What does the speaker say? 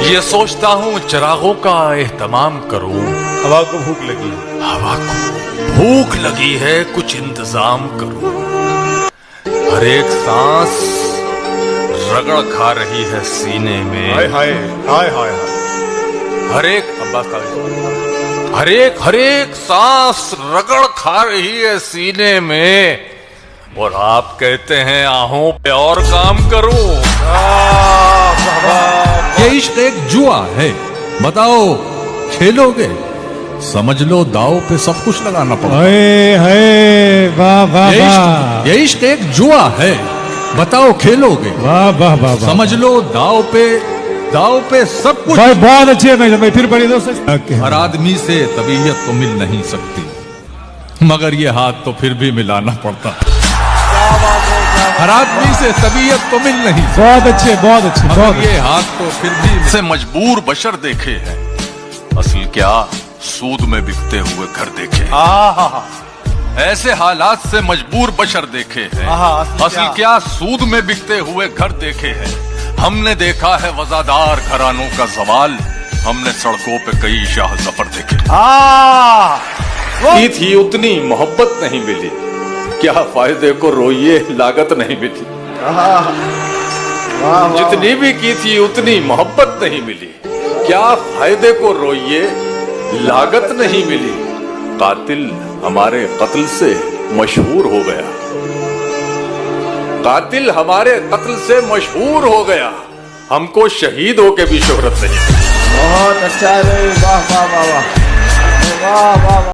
ये सोचता हूँ चिरागों का एहतमाम करूं। हवा को भूख लगी है, हवा को भूख लगी है, कुछ इंतजाम करूं। हर एक सांस रगड़ खा रही है सीने में। हाय हाय हाय हाय हाय। हर एक अब्बास तालिब। हर एक सांस रगड़ खा रही है सीने में, और आप कहते हैं आहों पे और काम करूं। ये इश्क एक जुआ है, बताओ खेलोगे? समझ लो दाव पे सब कुछ लगाना पड़ता है। हाय हाय, वाह वाह वाह, ये इश्क एक जुआ है, बताओ खेलोगे? वाह वाह वाह वाह। समझ लो दाव पे सब कुछ। भाई बहुत अच्छे मैं फिर पढ़ी दोस्त। हर आदमी से तबीयत तो मिल नहीं सकती, मगर ये हाथ तो फिर भी मिलाना पड़ता। हर आदमी से तबीयत तो मिल नहीं सकती, बहुत अच्छे बहुत अच्छे बहुत मगर ये हाथ तो फिर भी। से मजबूर बशर देखे हैं, असल क्या सूद में बिकते हुए घर देखे हैं। ऐसे हालात से मजबूर बशर देखे हैं, असल क्या सूद में बिकते हुए घर देखे हैं। हमने देखा है वजादार घरानों का जवाल, हमने सड़कों पे कई शाह जफर देखे। की थी उतनी मोहब्बत नहीं मिली, क्या फायदे को रोइए लागत नहीं मिली। जितनी भी की थी उतनी मोहब्बत नहीं मिली, क्या फायदे को रोइए लागत नहीं मिली। कातिल हमारे कत्ल से मशहूर हो गया, कातिल हमारे कत्ल से मशहूर हो गया, हमको शहीद होके भी शोहरत नहीं। बहुत अच्छा है, वाह वाह वाह वाह वाह वाह।